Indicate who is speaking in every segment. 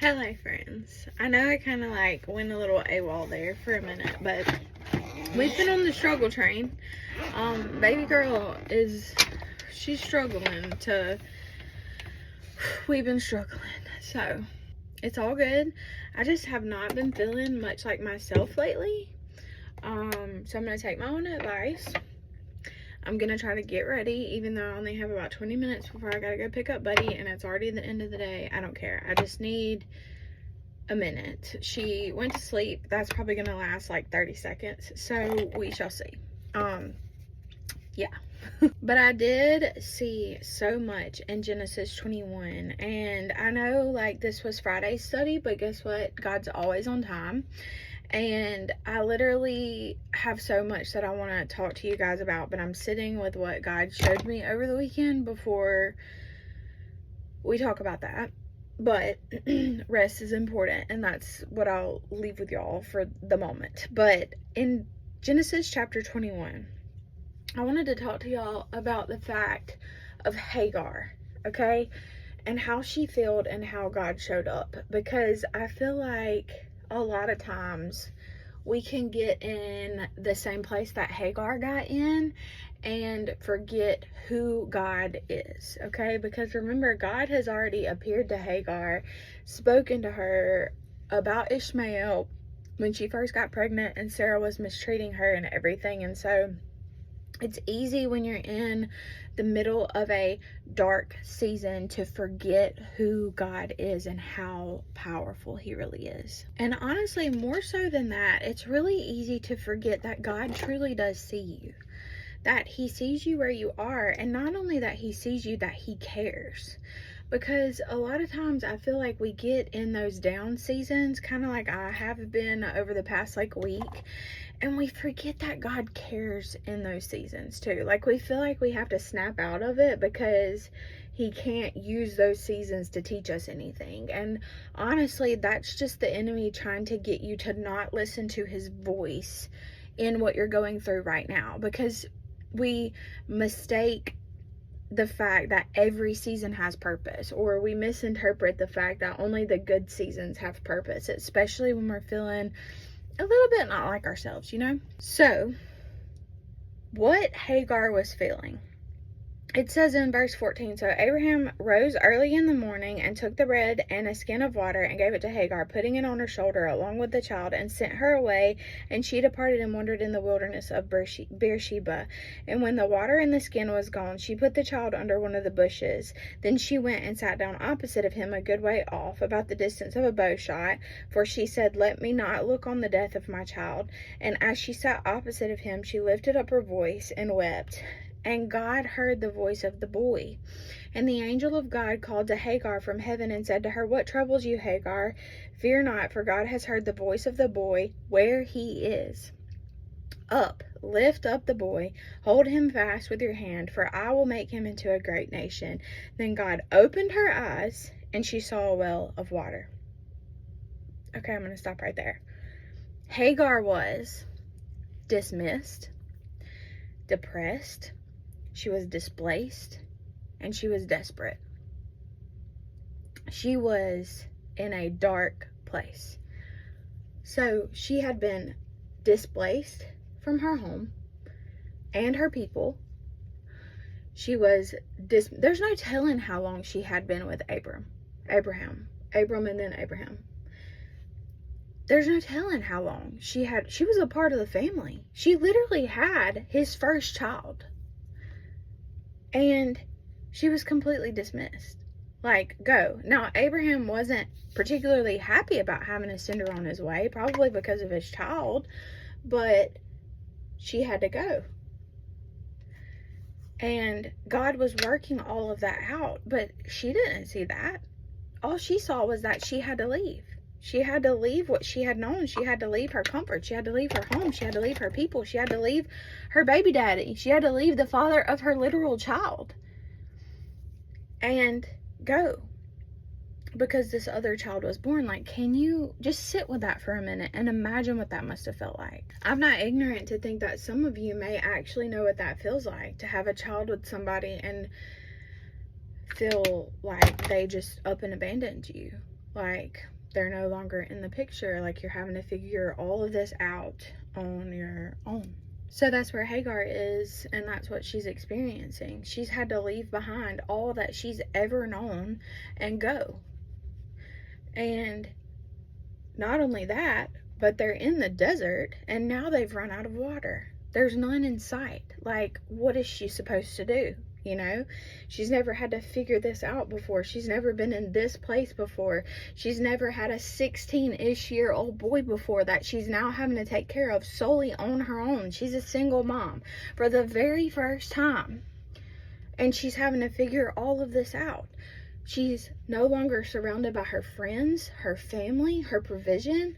Speaker 1: Hello friends. I know I kind of like went a little AWOL there for a minute, but we've been on the struggle train. Baby girl she's struggling we've been struggling. So it's all good. I just have not been feeling much like myself lately. So I'm going to take my own advice. I'm going to try to get ready, even though I only have about 20 minutes before I got to go pick up Buddy, and it's already the end of the day. I don't care. I just need a minute. She went to sleep. That's probably going to last like 30 seconds. So we shall see. Yeah. But I did see so much in Genesis 21. And I know like this was Friday's study, but guess what? God's always on time. And I literally have so much that I want to talk to you guys about, but I'm sitting with what God showed me over the weekend before we talk about that. But rest is important, and that's what I'll leave with y'all for the moment. But in Genesis chapter 21, I wanted to talk to y'all about the fact of Hagar, okay? And how she failed and how God showed up. Because I feel like a lot of times we can get in the same place that Hagar got in and forget who God is, okay? Because remember, God has already appeared to Hagar, spoken to her about Ishmael when she first got pregnant and Sarah was mistreating her and everything. And so it's easy when you're in the middle of a dark season to forget who God is and how powerful he really is. And honestly, more so than that, it's really easy to forget that God truly does see you. That he sees you where you are, and not only that he sees you, that he cares. Because a lot of times I feel like we get in those down seasons, kind of like I have been over the past like week, and we forget that God cares in those seasons too. Like we feel like we have to snap out of it because he can't use those seasons to teach us anything. And honestly, that's just the enemy trying to get you to not listen to his voice in what you're going through right now. Because we mistake the fact that every season has purpose, or we misinterpret the fact that only the good seasons have purpose, especially when we're feeling a little bit not like ourselves, you know? So, what Hagar was feeling. It says in verse 14, so Abraham rose early in the morning and took the bread and a skin of water and gave it to Hagar, putting it on her shoulder along with the child, and sent her away. And she departed and wandered in the wilderness of Beersheba. And when the water in the skin was gone, she put the child under one of the bushes. Then she went and sat down opposite of him a good way off, about the distance of a bow shot. For she said, let me not look on the death of my child. And as she sat opposite of him, she lifted up her voice and wept. And God heard the voice of the boy. And the angel of God called to Hagar from heaven and said to her, what troubles you, Hagar? Fear not, for God has heard the voice of the boy where he is. Up, lift up the boy, hold him fast with your hand, for I will make him into a great nation. Then God opened her eyes, and she saw a well of water. Okay, I'm going to stop right there. Hagar was dismissed, depressed, she was displaced, and she was desperate. She was in a dark place. So she had been displaced from her home and her people. She was there's no telling how long she had been with Abram and then Abraham. There's no telling how long she was a part of the family. She literally had his first child. And she was completely dismissed. Like, go. Now, Abraham wasn't particularly happy about having to send her on his way, probably because of his child, but she had to go. And God was working all of that out, but she didn't see that. All she saw was that she had to leave. She had to leave what she had known. She had to leave her comfort. She had to leave her home. She had to leave her people. She had to leave her baby daddy. She had to leave the father of her literal child and go, because this other child was born. Like, can you just sit with that for a minute and imagine what that must have felt like? I'm not ignorant to think that some of you may actually know what that feels like, to have a child with somebody and feel like they just up and abandoned you. Like, they're no longer in the picture. Like, you're having to figure all of this out on your own. So that's where Hagar is, and that's what she's experiencing. She's had to leave behind all that she's ever known and go. And not only that, but they're in the desert, and now they've run out of water. There's none in sight. Like, what is she supposed to do? You know, she's never had to figure this out before. She's never been in this place before. She's never had a 16-ish year old boy before that she's now having to take care of solely on her own. She's a single mom for the very first time, and she's having to figure all of this out. She's no longer surrounded by her friends, her family, her provision,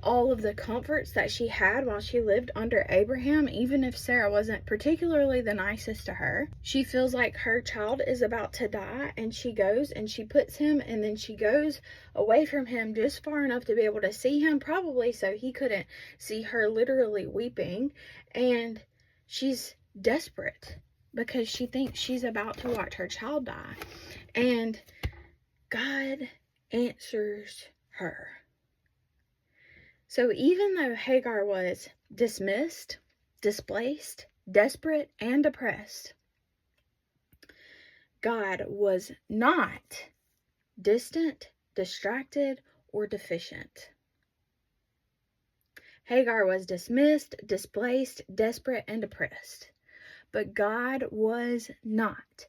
Speaker 1: all of the comforts that she had while she lived under Abraham, even if Sarah wasn't particularly the nicest to her. She feels like her child is about to die, and she goes and she puts him, and then she goes away from him just far enough to be able to see him, probably so he couldn't see her literally weeping. And she's desperate because she thinks she's about to watch her child die. And God answers her. So even though Hagar was dismissed, displaced, desperate, and depressed, God was not distant, distracted, or deficient. Hagar was dismissed, displaced, desperate, and depressed. But God was not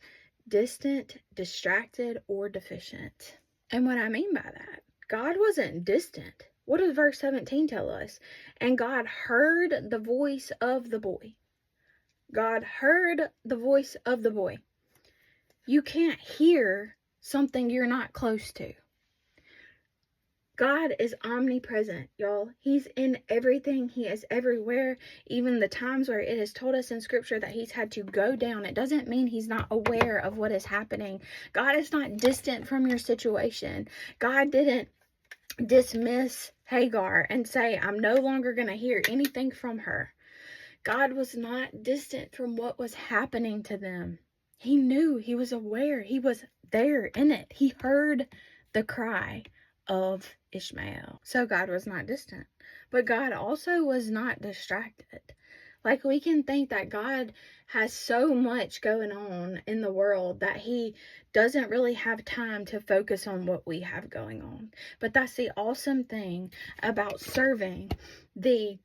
Speaker 1: distant, distracted, or deficient. And what I mean by that, God wasn't distant. What does verse 17 tell us? And God heard the voice of the boy. God heard the voice of the boy. You can't hear something you're not close to. God is omnipresent, y'all. He's in everything. He is everywhere. Even the times where it is told us in scripture that he's had to go down, it doesn't mean he's not aware of what is happening. God is not distant from your situation. God didn't dismiss Hagar and say, I'm no longer going to hear anything from her. God was not distant from what was happening to them. He knew, he was aware, he was there in it. He heard the cry of Ishmael. So God was not distant, but God also was not distracted. Like, we can think that God has so much going on in the world that he doesn't really have time to focus on what we have going on. But that's the awesome thing about serving the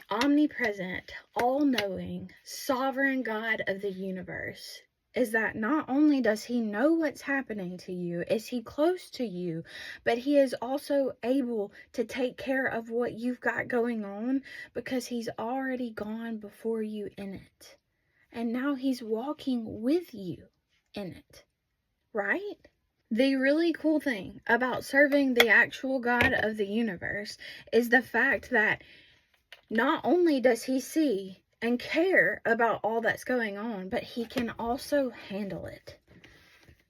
Speaker 1: omnipresent, all-knowing, sovereign God of the universe, is that not only does he know what's happening to you, is he close to you, but he is also able to take care of what you've got going on because he's already gone before you in it. And now he's walking with you in it, right? The really cool thing about serving the actual God of the universe is the fact that not only does he see and care about all that's going on, but he can also handle it.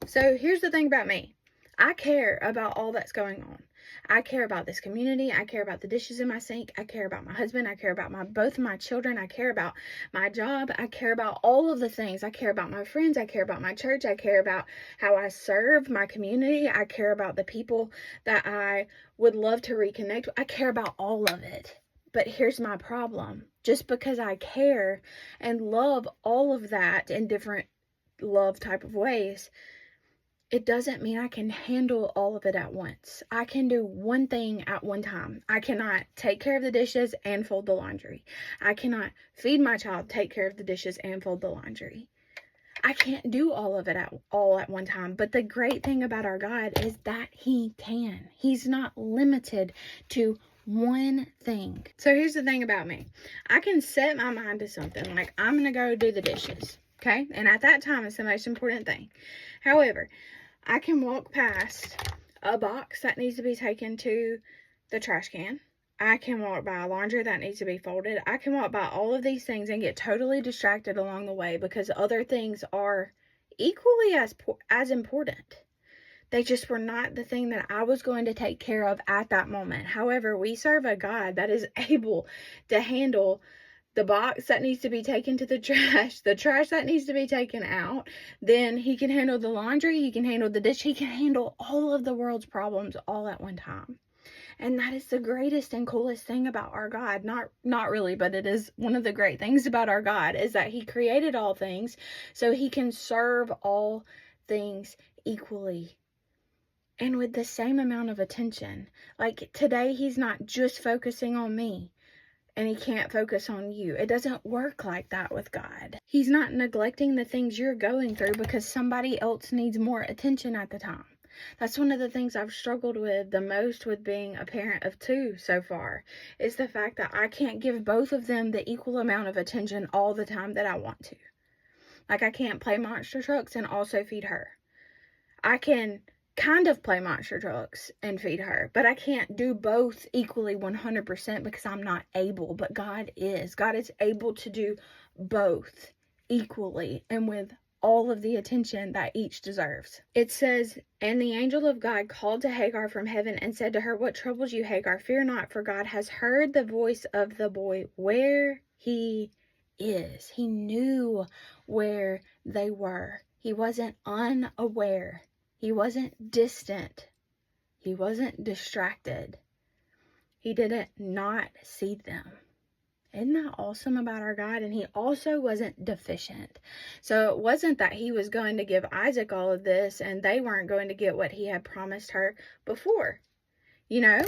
Speaker 1: So here's the thing about me. I care about all that's going on. I care about this community. I care about the dishes in my sink. I care about my husband. I care about both of my children. I care about my job. I care about all of the things. I care about my friends. I care about my church. I care about how I serve my community. I care about the people that I would love to reconnect with. I care about all of it. But here's my problem. Just because I care and love all of that in different love type of ways, it doesn't mean I can handle all of it at once. I can do one thing at one time. I cannot take care of the dishes and fold the laundry. I cannot feed my child, take care of the dishes, and fold the laundry. I can't do all of it all at one time. But the great thing about our God is that he can. He's not limited to one thing. So here's the thing about me. I can set my mind to something like I'm going to go do the dishes. Okay? And at that time, it's the most important thing. However, I can walk past a box that needs to be taken to the trash can. I can walk by laundry that needs to be folded. I can walk by all of these things and get totally distracted along the way because other things are equally as important. They just were not the thing that I was going to take care of at that moment. However, we serve a God that is able to handle the box that needs to be taken to the trash that needs to be taken out. Then he can handle the laundry, he can handle the dish, he can handle all of the world's problems all at one time. And that is the greatest and coolest thing about our God. Not really, but it is one of the great things about our God, is that he created all things so he can serve all things equally and with the same amount of attention. Like today, he's not just focusing on me and he can't focus on you. It doesn't work like that with God. He's not neglecting the things you're going through because somebody else needs more attention at the time. That's one of the things I've struggled with the most with being a parent of two so far, is the fact that I can't give both of them the equal amount of attention all the time that I want to. Like, I can't play monster trucks and also feed her. I can kind of play monster trucks and feed her, but I can't do both equally 100% because I'm not able. But God is. God is able to do both equally and with all of the attention that each deserves. It says, and the angel of God called to Hagar from heaven and said to her, what troubles you, Hagar? Fear not, for God has heard the voice of the boy where he is. He knew where they were. He wasn't unaware. He wasn't distant. He wasn't distracted. He didn't not see them. Isn't that awesome about our God? And he also wasn't deficient. So it wasn't that he was going to give Isaac all of this and they weren't going to get what he had promised her before. You know?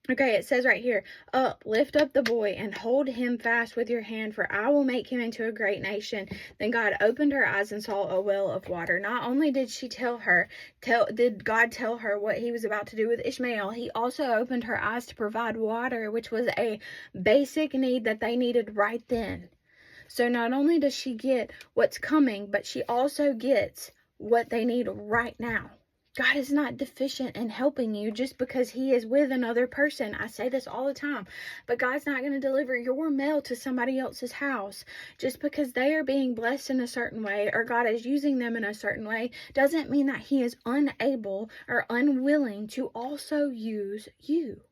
Speaker 1: Okay, it says right here, up, lift up the boy and hold him fast with your hand, for I will make him into a great nation. Then God opened her eyes and saw a well of water. Not only did did God tell her what he was about to do with Ishmael, he also opened her eyes to provide water, which was a basic need that they needed right then. So not only does she get what's coming, but she also gets what they need right now. God is not deficient in helping you just because he is with another person. I say this all the time, but God's not going to deliver your mail to somebody else's house just because they are being blessed in a certain way or God is using them in a certain way. Doesn't mean that he is unable or unwilling to also use you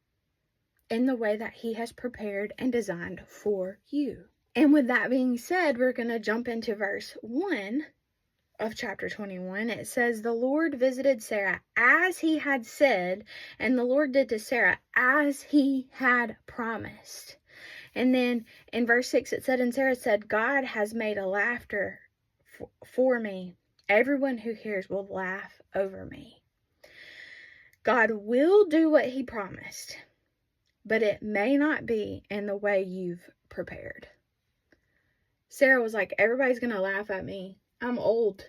Speaker 1: in the way that he has prepared and designed for you. And with that being said, we're going to jump into verse 1 of chapter 21. It says, the Lord visited Sarah as he had said, and the Lord did to Sarah as he had promised. And then in verse 6 it said, and Sarah said, God has made a laughter for me. Everyone who hears will laugh over me. God will do what he promised, but it may not be in the way you've prepared. Sarah was like, everybody's going to laugh at me. I'm old.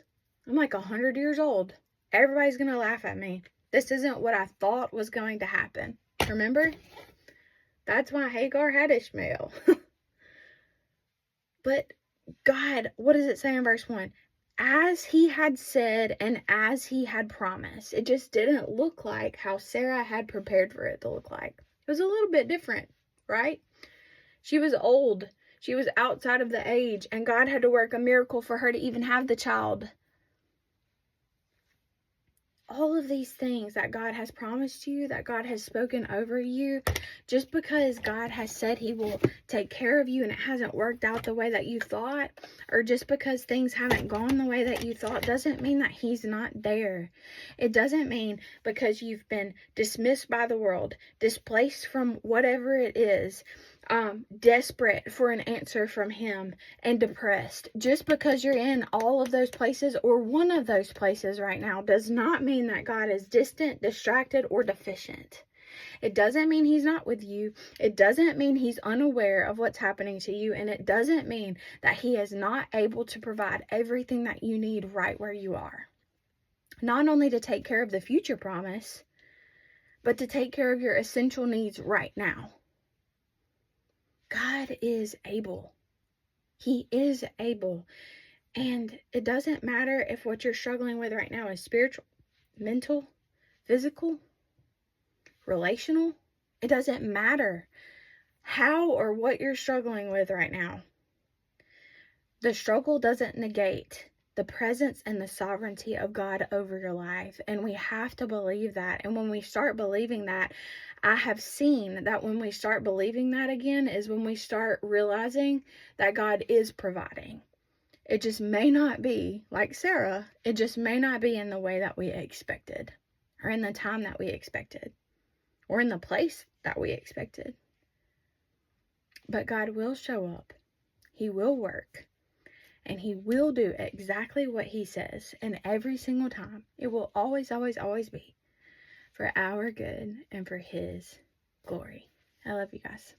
Speaker 1: I'm like 100 years old. Everybody's going to laugh at me. This isn't what I thought was going to happen. Remember? That's why Hagar had Ishmael. But God, what does it say in verse 1? As he had said and as he had promised. It just didn't look like how Sarah had prepared for it to look like. It was a little bit different, right? She was old. She was outside of the age, and God had to work a miracle for her to even have the child. All of these things that God has promised you, that God has spoken over you, just because God has said he will take care of you and it hasn't worked out the way that you thought, or just because things haven't gone the way that you thought, doesn't mean that he's not there. It doesn't mean because you've been dismissed by the world, displaced from whatever it is, desperate for an answer from him and depressed. Just because you're in all of those places or one of those places right now does not mean that God is distant, distracted, or deficient. It doesn't mean he's not with you. It doesn't mean he's unaware of what's happening to you. And it doesn't mean that he is not able to provide everything that you need right where you are. Not only to take care of the future promise, but to take care of your essential needs right now. God is able. He is able. And it doesn't matter if what you're struggling with right now is spiritual, mental, physical, relational. It doesn't matter how or what you're struggling with right now. The struggle doesn't negate the presence and the sovereignty of God over your life. And we have to believe that. And when we start believing that, I have seen that when we start believing that again is when we start realizing that God is providing. It just may not be like Sarah. It just may not be in the way that we expected, or in the time that we expected, or in the place that we expected. But God will show up. He will work. And He will do exactly what He says. And every single time, it will always, always, always be for our good and for His glory. I love you guys.